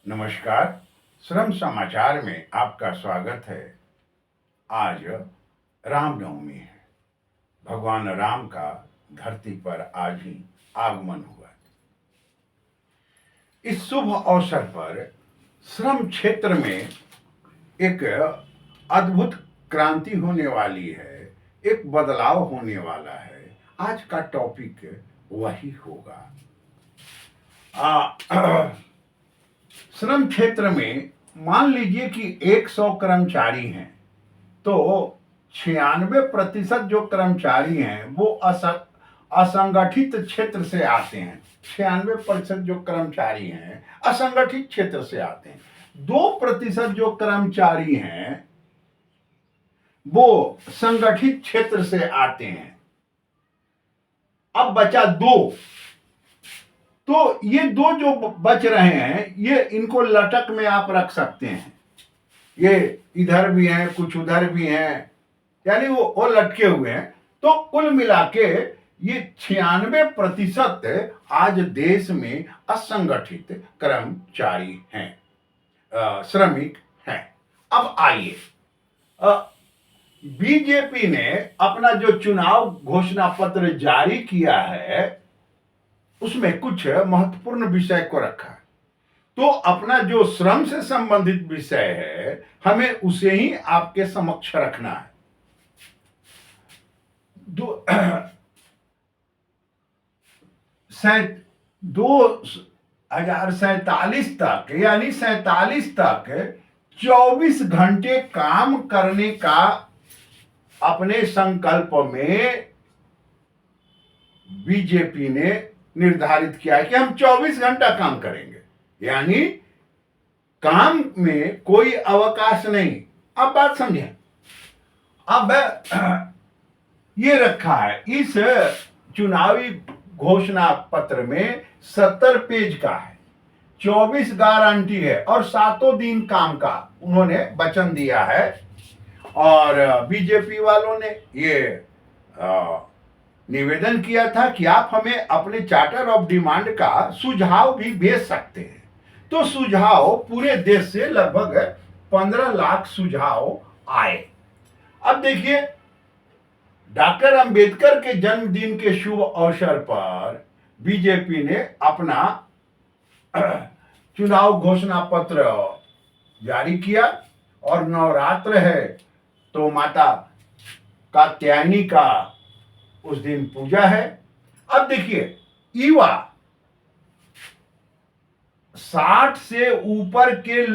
नमस्कार। श्रम समाचार में आपका स्वागत है। आज रामनवमी है। भगवान राम का धरती पर आज ही आगमन हुआ। इस शुभ अवसर पर श्रम क्षेत्र में एक अद्भुत क्रांति होने वाली है, एक बदलाव होने वाला है। आज का टॉपिक वही होगा। श्रम क्षेत्र में मान लीजिए कि 100 कर्मचारी हैं, तो 96% जो कर्मचारी हैं वो असंगठित क्षेत्र से आते हैं। 96% जो कर्मचारी हैं असंगठित क्षेत्र से आते हैं। 2% जो कर्मचारी हैं वो संगठित क्षेत्र से आते हैं। अब बचा 2, तो ये 2 जो बच रहे हैं ये इनको लटक में आप रख सकते हैं। ये इधर भी हैं, कुछ उधर भी हैं, यानी वो लटके हुए हैं। तो कुल मिला के ये 96% आज देश में असंगठित कर्मचारी हैं, श्रमिक हैं। अब आइए, बीजेपी ने अपना जो चुनाव घोषणा पत्र जारी किया है उसमें कुछ महत्वपूर्ण विषय को रखा है। तो अपना जो श्रम से संबंधित विषय है हमें उसे ही आपके समक्ष रखना है। 2047 तक, यानी 47 तक 24 घंटे काम करने का अपने संकल्प में बीजेपी ने निर्धारित किया है कि हम 24 घंटा काम करेंगे, यानी काम में कोई अवकाश नहीं। अब बात समझें। अब ये रखा है इस चुनावी घोषणा पत्र में 70 पेज का है, 24 गारंटी है और 7 दिन काम का उन्होंने वचन दिया है। और बीजेपी वालों ने ये निवेदन किया था कि आप हमें अपने चार्टर ऑफ डिमांड का सुझाव भी भेज सकते हैं। तो सुझाव पूरे देश से लगभग 15 लाख सुझाव आए। अब देखिए, डॉक्टर अंबेडकर के जन्मदिन के शुभ अवसर पर बीजेपी ने अपना चुनाव घोषणा पत्र जारी किया और नवरात्र है तो माता कात्यायनी का उस दिन पूजा है। अब देखिए, युवा 60 से ऊपर के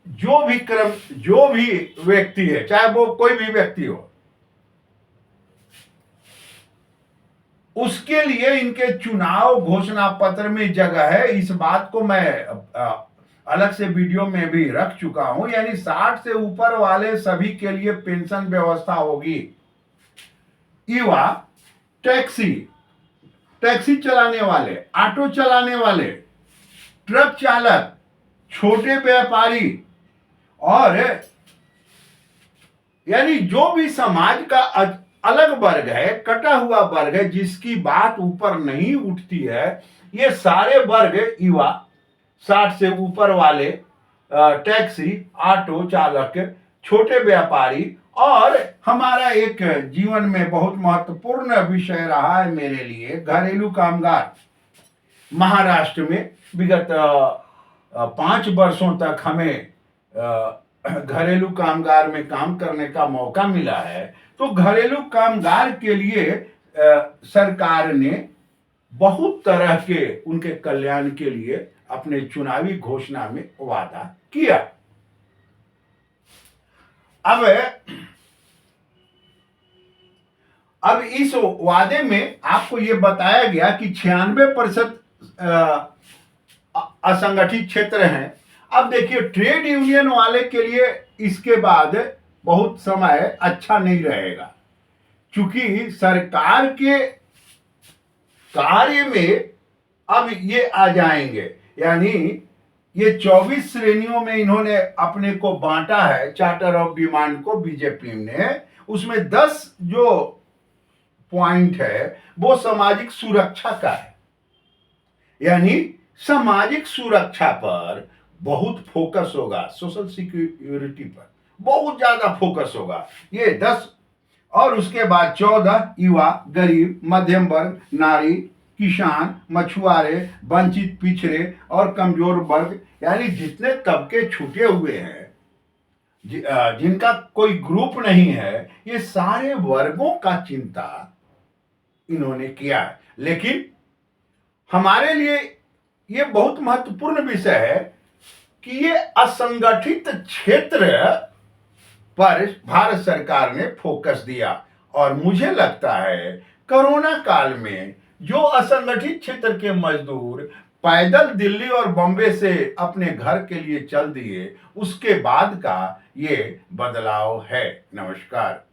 जो भी व्यक्ति है, चाहे वो कोई भी व्यक्ति हो, उसके लिए इनके चुनाव घोषणा पत्र में जगह है। इस बात को मैं अलग से वीडियो में भी रख चुका हूं। यानी 60 से ऊपर वाले सभी के लिए पेंशन व्यवस्था होगी। युवा, टैक्सी चलाने वाले, ऑटो चलाने वाले, ट्रक चालक, छोटे व्यापारी और यानी जो भी समाज का अलग वर्ग है, कटा हुआ वर्ग है, जिसकी बात ऊपर नहीं उठती है, ये सारे वर्ग युवा, 60 से ऊपर वाले, टैक्सी, ऑटो चालक, छोटे व्यापारी और हमारा एक जीवन में बहुत महत्वपूर्ण विषय रहा है मेरे लिए, घरेलू कामगार। महाराष्ट्र में विगत 5 वर्षों तक हमें घरेलू कामगार में काम करने का मौका मिला है। तो घरेलू कामगार के लिए सरकार ने बहुत तरह के उनके कल्याण के लिए अपने चुनावी घोषणा में वादा किया। अब इस वादे में आपको यह बताया गया कि 96% असंगठित क्षेत्र हैं। अब देखिए, ट्रेड यूनियन वाले के लिए इसके बाद बहुत समय अच्छा नहीं रहेगा, क्योंकि सरकार के कार्य में अब ये आ जाएंगे। यानी ये 24 श्रेणियों में इन्होंने अपने को बांटा है चार्टर ऑफ डिमांड को, बीजेपी ने। उसमें 10 जो पॉइंट है वो सामाजिक सुरक्षा का है। यानी सामाजिक सुरक्षा पर बहुत फोकस होगा सोशल सिक्योरिटी पर, बहुत ज्यादा फोकस होगा। ये 10 और उसके बाद 14 युवा, गरीब, मध्यम वर्ग, नारी, किसान, मछुआरे, वंचित, पिछड़े और कमजोर वर्ग, यानी जितने तबके छूटे हुए हैं, जिनका कोई ग्रुप नहीं है, ये सारे वर्गों का चिंता इन्होंने किया है। लेकिन हमारे लिए ये बहुत महत्वपूर्ण विषय है कि ये असंगठित क्षेत्र पर भारत सरकार ने फोकस दिया। और मुझे लगता है कोरोना काल में जो असंगठित क्षेत्र के मजदूर पैदल दिल्ली और बॉम्बे से अपने घर के लिए चल दिए, उसके बाद का ये बदलाव है। नमस्कार।